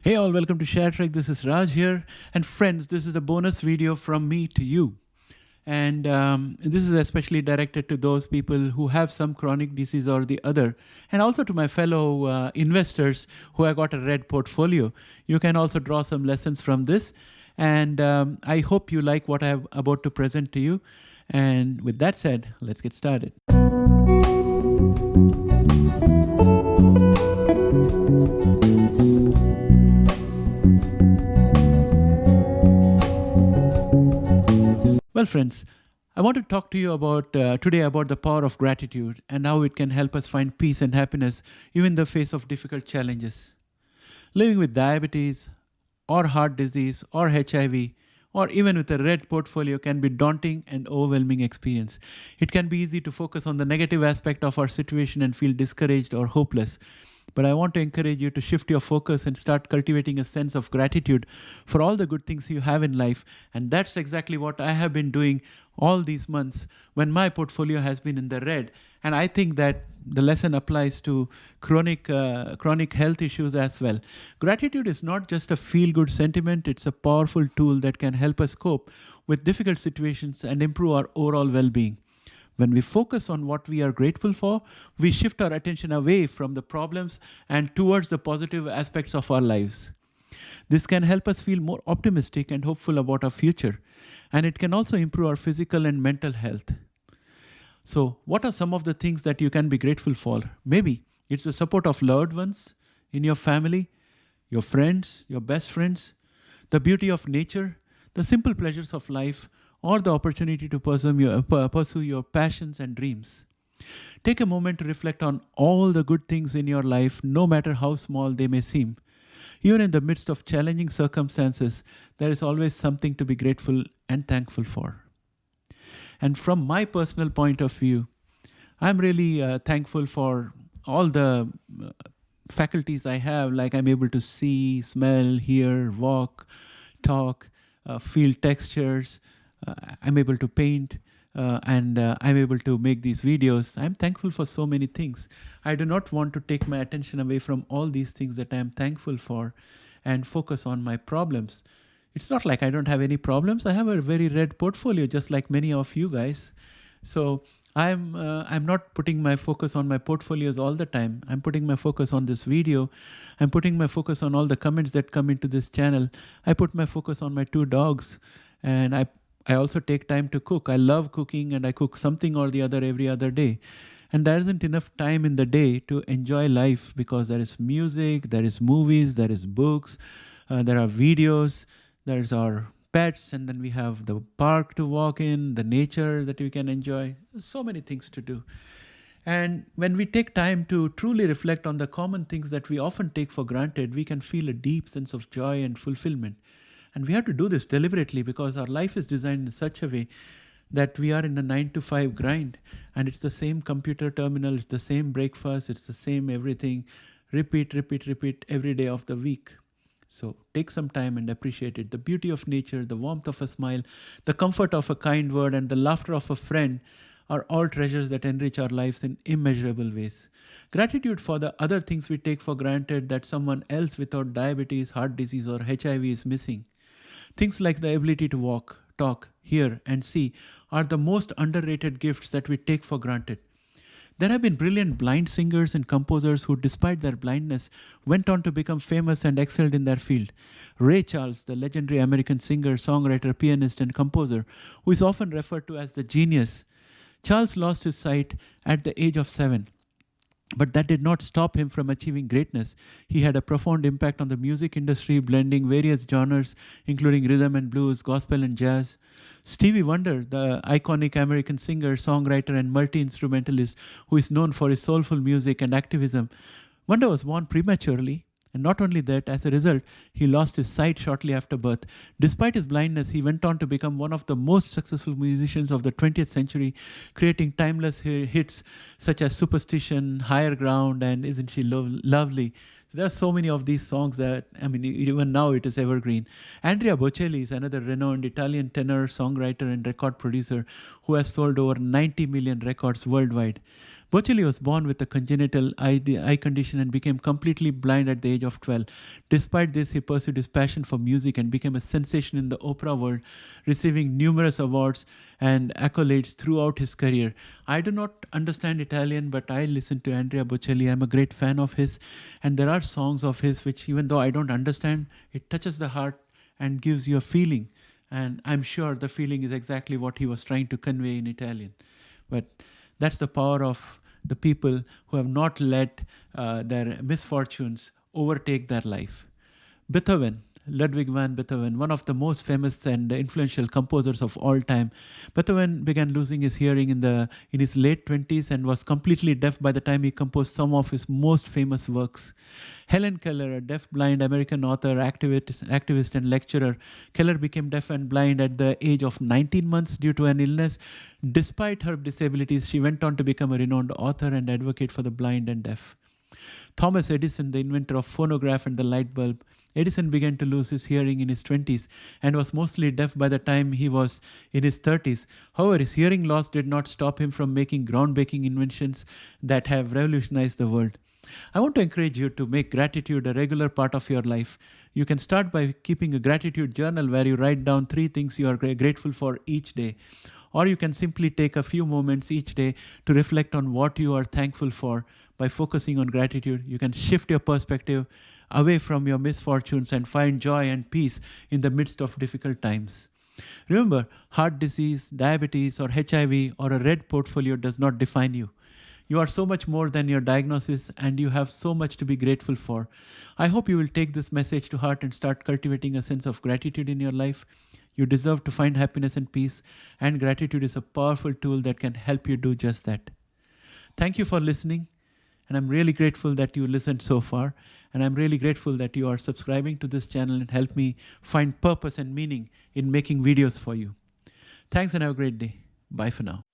Hey all, welcome to Share Trek. This is Raj here. And friends, this is a bonus video from me to you. And this is especially directed to those people who have some chronic disease or the other. And also to my fellow investors who have got a red portfolio. You can also draw some lessons from this. And I hope you like what I'm about to present to you. And with that said, let's get started. Well, friends, I want to talk to you about today about the power of gratitude and how it can help us find peace and happiness even in the face of difficult challenges. Living with diabetes or heart disease or HIV or even with a red portfolio can be daunting and overwhelming experience. It can be easy to focus on the negative aspect of our situation and feel discouraged or hopeless. But I want to encourage you to shift your focus and start cultivating a sense of gratitude for all the good things you have in life. And that's exactly what I have been doing all these months when my portfolio has been in the red. And I think that the lesson applies to chronic health issues as well. Gratitude is not just a feel-good sentiment, it's a powerful tool that can help us cope with difficult situations and improve our overall well-being. When we focus on what we are grateful for, we shift our attention away from the problems and towards the positive aspects of our lives. This can help us feel more optimistic and hopeful about our future, and it can also improve our physical and mental health. So, what are some of the things that you can be grateful for? Maybe it's the support of loved ones in your family, your friends, your best friends, the beauty of nature, the simple pleasures of life, or the opportunity to pursue your passions and dreams. Take a moment to reflect on all the good things in your life, no matter how small they may seem. Even in the midst of challenging circumstances, there is always something to be grateful and thankful for. And from my personal point of view, I'm really thankful for all the faculties I have, like I'm able to see, smell, hear, walk, talk, feel textures. I'm able to paint and I'm able to make these videos. I'm thankful for so many things. I do not want to take my attention away from all these things that I'm thankful for and focus on my problems. It's not like I don't have any problems. I have a very red portfolio, just like many of you guys. So I'm not putting my focus on my portfolios all the time. I'm putting my focus on this video. I'm putting my focus on all the comments that come into this channel. I put my focus on my two dogs, and I also take time to cook. I love cooking and I cook something or the other every other day. And there isn't enough time in the day to enjoy life because there is music, there is movies, there is books, there are videos, there's our pets, and then we have the park to walk in, the nature that we can enjoy. There's so many things to do. And when we take time to truly reflect on the common things that we often take for granted, we can feel a deep sense of joy and fulfillment. And we have to do this deliberately because our life is designed in such a way that we are in a 9 to 5 grind, and it's the same computer terminal, it's the same breakfast, it's the same everything, repeat, repeat, repeat every day of the week. So take some time and appreciate it. The beauty of nature, the warmth of a smile, the comfort of a kind word, and the laughter of a friend are all treasures that enrich our lives in immeasurable ways. Gratitude for the other things we take for granted that someone else without diabetes, heart disease, or HIV is missing. Things like the ability to walk, talk, hear, and see are the most underrated gifts that we take for granted. There have been brilliant blind singers and composers who, despite their blindness, went on to become famous and excelled in their field. Ray Charles, the legendary American singer, songwriter, pianist, and composer, who is often referred to as the genius, Charles lost his sight at the age of 7. But that did not stop him from achieving greatness. He had a profound impact on the music industry, blending various genres, including rhythm and blues, gospel and jazz. Stevie Wonder, the iconic American singer, songwriter, and multi-instrumentalist who is known for his soulful music and activism, Wonder was born prematurely. And not only that, as a result, he lost his sight shortly after birth. Despite his blindness, he went on to become one of the most successful musicians of the 20th century, creating timeless hits such as Superstition, Higher Ground, and Isn't She Lovely? So there are so many of these songs that, even now it is evergreen. Andrea Bocelli is another renowned Italian tenor, songwriter, and record producer who has sold over 90 million records worldwide. Bocelli was born with a congenital eye condition and became completely blind at the age of 12. Despite this, he pursued his passion for music and became a sensation in the opera world, receiving numerous awards and accolades throughout his career. I do not understand Italian, but I listen to Andrea Bocelli. I'm a great fan of his, and there are songs of his which, even though I don't understand, it touches the heart and gives you a feeling. And I'm sure the feeling is exactly what he was trying to convey in Italian. But that's the power of the people who have not let their misfortunes overtake their life. Beethoven, Ludwig van Beethoven, one of the most famous and influential composers of all time. Beethoven began losing his hearing in his late 20s and was completely deaf by the time he composed some of his most famous works. Helen Keller, a deaf-blind American author, activist and lecturer. Keller became deaf and blind at the age of 19 months due to an illness. Despite her disabilities, she went on to become a renowned author and advocate for the blind and deaf. Thomas Edison, the inventor of phonograph and the light bulb. Edison began to lose his hearing in his 20s and was mostly deaf by the time he was in his 30s. However, his hearing loss did not stop him from making groundbreaking inventions that have revolutionized the world. I want to encourage you to make gratitude a regular part of your life. You can start by keeping a gratitude journal where you write down 3 things you are grateful for each day. Or you can simply take a few moments each day to reflect on what you are thankful for. By focusing on gratitude, you can shift your perspective away from your misfortunes and find joy and peace in the midst of difficult times. Remember, heart disease, diabetes, or HIV, or a red portfolio does not define you. You are so much more than your diagnosis, and you have so much to be grateful for. I hope you will take this message to heart and start cultivating a sense of gratitude in your life. You deserve to find happiness and peace, and gratitude is a powerful tool that can help you do just that. Thank you for listening, and I'm really grateful that you listened so far, and I'm really grateful that you are subscribing to this channel and help me find purpose and meaning in making videos for you. Thanks and have a great day. Bye for now.